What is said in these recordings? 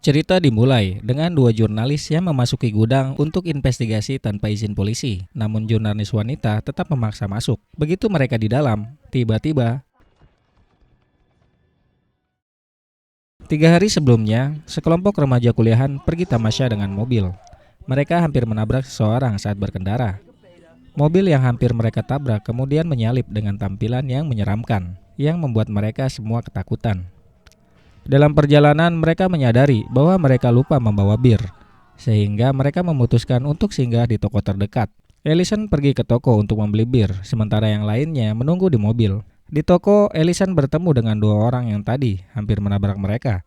Cerita dimulai dengan dua jurnalis yang memasuki gudang untuk investigasi tanpa izin polisi. Namun jurnalis wanita tetap memaksa masuk. Begitu mereka di dalam, tiba-tiba 3 hari sebelumnya, sekelompok remaja kuliahan pergi tamasya dengan mobil. Mereka hampir menabrak seseorang saat berkendara. Mobil yang hampir mereka tabrak kemudian menyalip dengan tampilan yang menyeramkan, yang membuat mereka semua ketakutan. Dalam perjalanan, mereka menyadari bahwa mereka lupa membawa bir, sehingga mereka memutuskan untuk singgah di toko terdekat. Ellison pergi ke toko untuk membeli bir, sementara yang lainnya menunggu di mobil. Di toko, Ellison bertemu dengan dua orang yang tadi hampir menabrak mereka.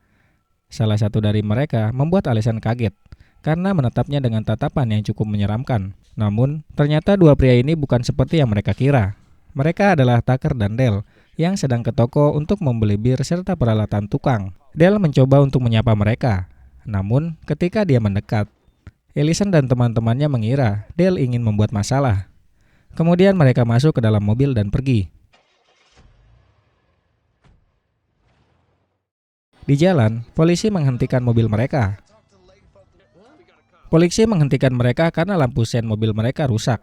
Salah satu dari mereka membuat Ellison kaget, karena menatapnya dengan tatapan yang cukup menyeramkan. Namun, ternyata dua pria ini bukan seperti yang mereka kira. Mereka adalah Tucker dan Dale, yang sedang ke toko untuk membeli bir serta peralatan tukang. Dale mencoba untuk menyapa mereka. Namun, ketika dia mendekat, Ellison dan teman-temannya mengira Dale ingin membuat masalah. Kemudian mereka masuk ke dalam mobil dan pergi. Di jalan, polisi menghentikan mobil mereka. Polisi menghentikan mereka karena lampu sen mobil mereka rusak.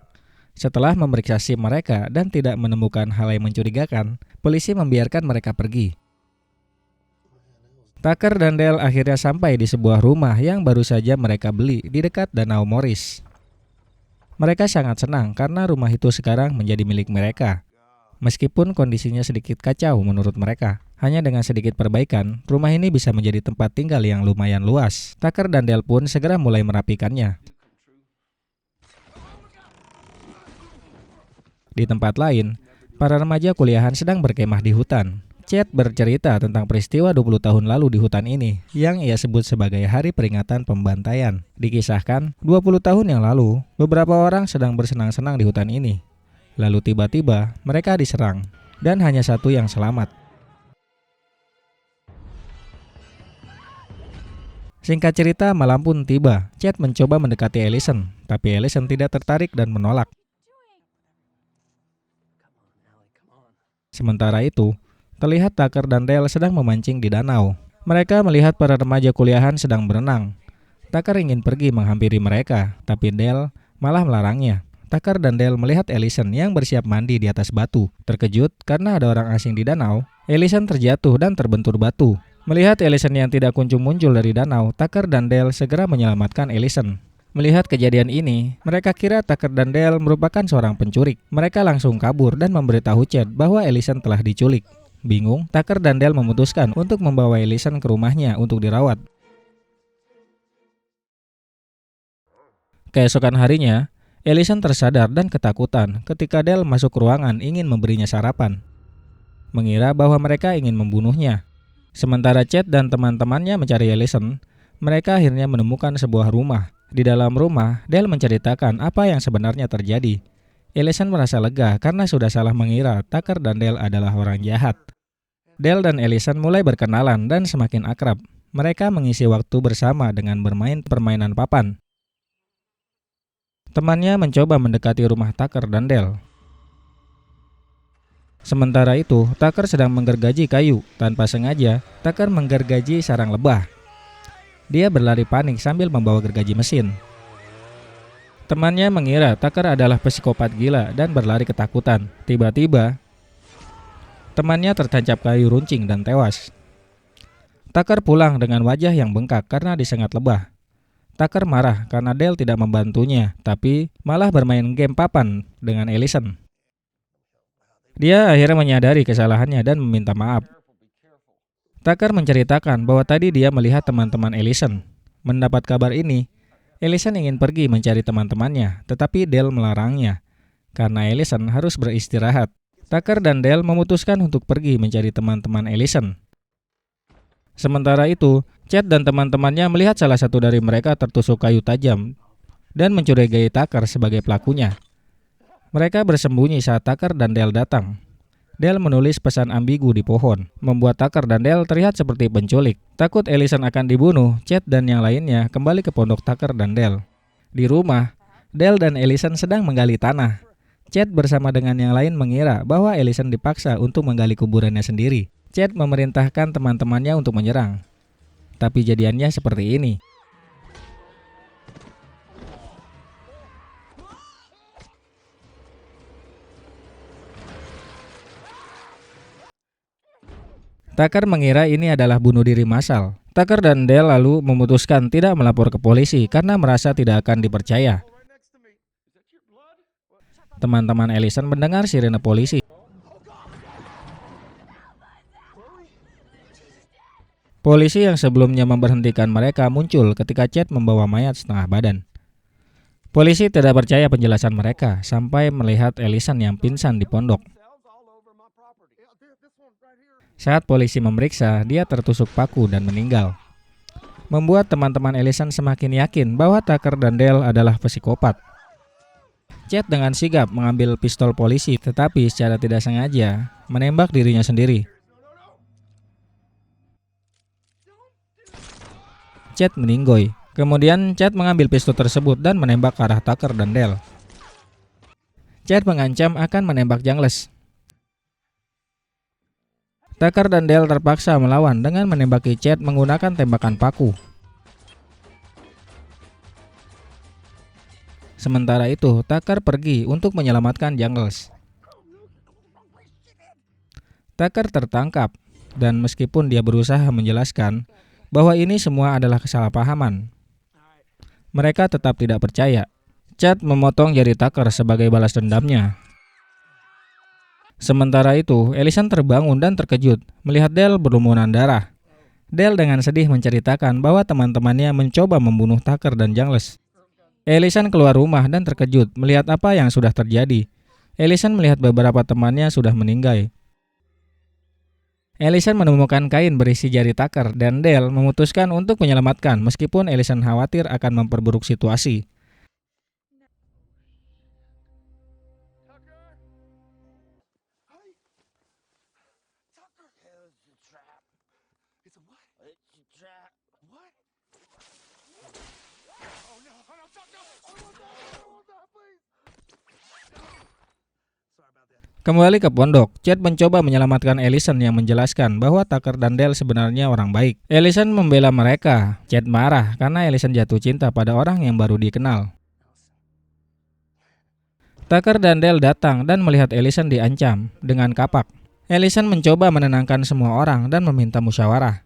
Setelah memeriksa SIM mereka dan tidak menemukan hal yang mencurigakan, polisi membiarkan mereka pergi. Tucker dan Dale akhirnya sampai di sebuah rumah yang baru saja mereka beli di dekat Danau Morris. Mereka sangat senang karena rumah itu sekarang menjadi milik mereka. Meskipun kondisinya sedikit kacau menurut mereka, hanya dengan sedikit perbaikan, rumah ini bisa menjadi tempat tinggal yang lumayan luas. Tucker dan Dale pun segera mulai merapikannya. Di tempat lain, para remaja kuliahan sedang berkemah di hutan. Chad bercerita tentang peristiwa 20 tahun lalu di hutan ini, yang ia sebut sebagai hari peringatan pembantaian. Dikisahkan, 20 tahun yang lalu, beberapa orang sedang bersenang-senang di hutan ini. Lalu tiba-tiba, mereka diserang, dan hanya satu yang selamat. Singkat cerita, malam pun tiba. Chad mencoba mendekati Ellison, tapi Ellison tidak tertarik dan menolak. Sementara itu, terlihat Tucker dan Dale sedang memancing di danau. Mereka melihat para remaja kuliahan sedang berenang. Tucker ingin pergi menghampiri mereka, tapi Dale malah melarangnya. Tucker dan Dale melihat Ellison yang bersiap mandi di atas batu. Terkejut karena ada orang asing di danau, Ellison terjatuh dan terbentur batu. Melihat Ellison yang tidak kunjung muncul dari danau, Tucker dan Dale segera menyelamatkan Ellison. Melihat kejadian ini, mereka kira Tucker dan Dale merupakan seorang penculik. Mereka langsung kabur dan memberitahu Chad bahwa Ellison telah diculik. Bingung, Tucker dan Dale memutuskan untuk membawa Ellison ke rumahnya untuk dirawat. Keesokan harinya, Ellison tersadar dan ketakutan ketika Dale masuk ke ruangan ingin memberinya sarapan, mengira bahwa mereka ingin membunuhnya. Sementara Chad dan teman-temannya mencari Ellison, mereka akhirnya menemukan sebuah rumah. Di dalam rumah, Dale menceritakan apa yang sebenarnya terjadi. Ellison merasa lega karena sudah salah mengira Tucker dan Dale adalah orang jahat. Dale dan Ellison mulai berkenalan dan semakin akrab. Mereka mengisi waktu bersama dengan bermain permainan papan. Temannya mencoba mendekati rumah Tucker dan Dale. Sementara itu, Tucker sedang menggergaji kayu. Tanpa sengaja, Tucker menggergaji sarang lebah. Dia berlari panik sambil membawa gergaji mesin. Temannya mengira Tucker adalah psikopat gila dan berlari ketakutan. Tiba-tiba, temannya tertancap kayu runcing dan tewas. Tucker pulang dengan wajah yang bengkak karena disengat lebah. Tucker marah karena Dale tidak membantunya, tapi malah bermain game papan dengan Ellison. Dia akhirnya menyadari kesalahannya dan meminta maaf. Tucker menceritakan bahwa tadi dia melihat teman-teman Ellison. Mendapat kabar ini, Ellison ingin pergi mencari teman-temannya, tetapi Dale melarangnya, karena Ellison harus beristirahat. Tucker dan Dale memutuskan untuk pergi mencari teman-teman Ellison. Sementara itu, Chad dan teman-temannya melihat salah satu dari mereka tertusuk kayu tajam dan mencurigai Tucker sebagai pelakunya. Mereka bersembunyi saat Tucker dan Dale datang. Dale menulis pesan ambigu di pohon, membuat Tucker dan Dale terlihat seperti penculik. Takut Ellison akan dibunuh, Chad dan yang lainnya kembali ke pondok Tucker dan Dale. Di rumah, Dale dan Ellison sedang menggali tanah. Chad bersama dengan yang lain mengira bahwa Ellison dipaksa untuk menggali kuburannya sendiri. Chad memerintahkan teman-temannya untuk menyerang. tapi jadiannya seperti ini. Tucker mengira ini adalah bunuh diri massal. Tucker dan Dale lalu memutuskan tidak melapor ke polisi karena merasa tidak akan dipercaya. Teman-teman Ellison mendengar sirene polisi. Polisi yang sebelumnya memberhentikan mereka muncul ketika Chad membawa mayat setengah badan. Polisi tidak percaya penjelasan mereka sampai melihat Ellison yang pingsan di pondok. Saat polisi memeriksa, dia tertusuk paku dan meninggal. Membuat teman-teman Ellison semakin yakin bahwa Tucker dan Dale adalah psikopat. Chad dengan sigap mengambil pistol polisi, tetapi secara tidak sengaja menembak dirinya sendiri. Chad meninggoy. Kemudian Chad mengambil pistol tersebut dan menembak ke arah Tucker dan Dale. Chad mengancam akan menembak Jungles. Tucker dan Dale terpaksa melawan dengan menembaki Chad menggunakan tembakan paku. Sementara itu, Tucker pergi untuk menyelamatkan Jungles. Tucker tertangkap, dan meskipun dia berusaha menjelaskan bahwa ini semua adalah kesalahpahaman, mereka tetap tidak percaya. Chad memotong jari Tucker sebagai balas dendamnya. Sementara itu, Ellison terbangun dan terkejut melihat Dale berlumuran darah. Dale dengan sedih menceritakan bahwa teman-temannya mencoba membunuh Tucker dan Jungles. Ellison keluar rumah dan terkejut melihat apa yang sudah terjadi. Ellison melihat beberapa temannya sudah meninggal. Ellison menemukan kain berisi jari Tucker dan Dale memutuskan untuk menyelamatkan meskipun Ellison khawatir akan memperburuk situasi. Kembali ke pondok, Chad mencoba menyelamatkan Ellison yang menjelaskan bahwa Tucker dan Dale sebenarnya orang baik. Ellison membela mereka. Chad marah karena Ellison jatuh cinta pada orang yang baru dikenal. Tucker dan Dale datang dan melihat Ellison diancam dengan kapak. Ellison mencoba menenangkan semua orang dan meminta musyawarah.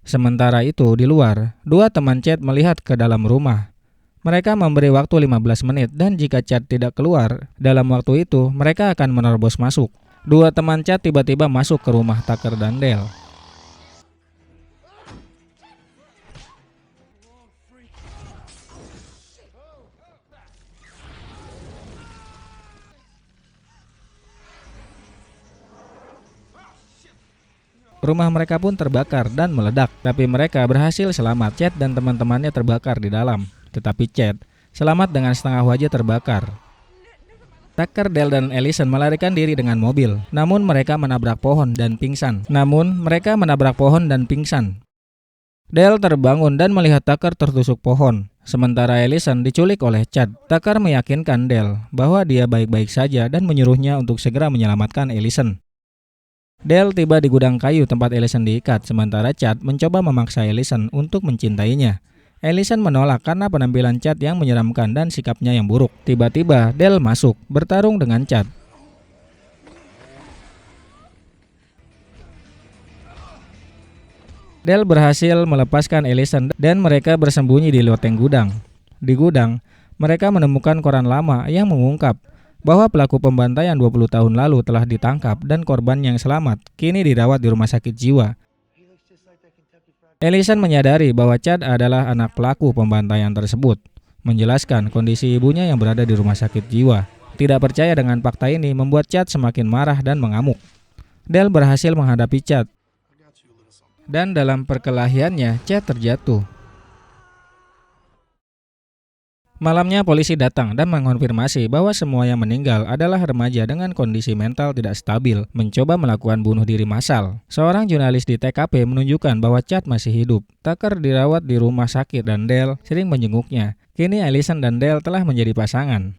Sementara itu, di luar, dua teman Chad melihat ke dalam rumah. Mereka memberi waktu 15 menit dan jika Chad tidak keluar dalam waktu itu, mereka akan menerobos masuk. Dua teman Chad tiba-tiba masuk ke rumah Tucker dan Dale. Rumah mereka pun terbakar dan meledak, tapi mereka berhasil selamat. Chad dan teman-temannya terbakar di dalam. Tetapi Chad selamat dengan setengah wajah terbakar. Tucker, Dale, dan Ellison melarikan diri dengan mobil. Namun mereka menabrak pohon dan pingsan. Dale terbangun dan melihat Tucker tertusuk pohon. Sementara Ellison diculik oleh Chad. Tucker meyakinkan Dale bahwa dia baik-baik saja dan menyuruhnya untuk segera menyelamatkan Ellison. Dale tiba di gudang kayu tempat Ellison diikat, sementara Chad mencoba memaksa Ellison untuk mencintainya. Ellison menolak karena penampilan Chad yang menyeramkan dan sikapnya yang buruk. Tiba-tiba Dale masuk, bertarung dengan Chad. Dale berhasil melepaskan Ellison dan mereka bersembunyi di loteng gudang. Di gudang, mereka menemukan koran lama yang mengungkap bahwa pelaku pembantaian 20 tahun lalu telah ditangkap dan korban yang selamat kini dirawat di rumah sakit jiwa. Ellison menyadari bahwa Chad adalah anak pelaku pembantaian tersebut, menjelaskan kondisi ibunya yang berada di rumah sakit jiwa. Tidak percaya dengan fakta ini membuat Chad semakin marah dan mengamuk. Dale berhasil menghadapi Chad, dan dalam perkelahiannya Chad terjatuh. Malamnya polisi datang dan mengonfirmasi bahwa semua yang meninggal adalah remaja dengan kondisi mental tidak stabil, mencoba melakukan bunuh diri massal. Seorang jurnalis di TKP menunjukkan bahwa Chad masih hidup. Tucker dirawat di rumah sakit dan Dale sering menjenguknya. Kini Ellison dan Dale telah menjadi pasangan.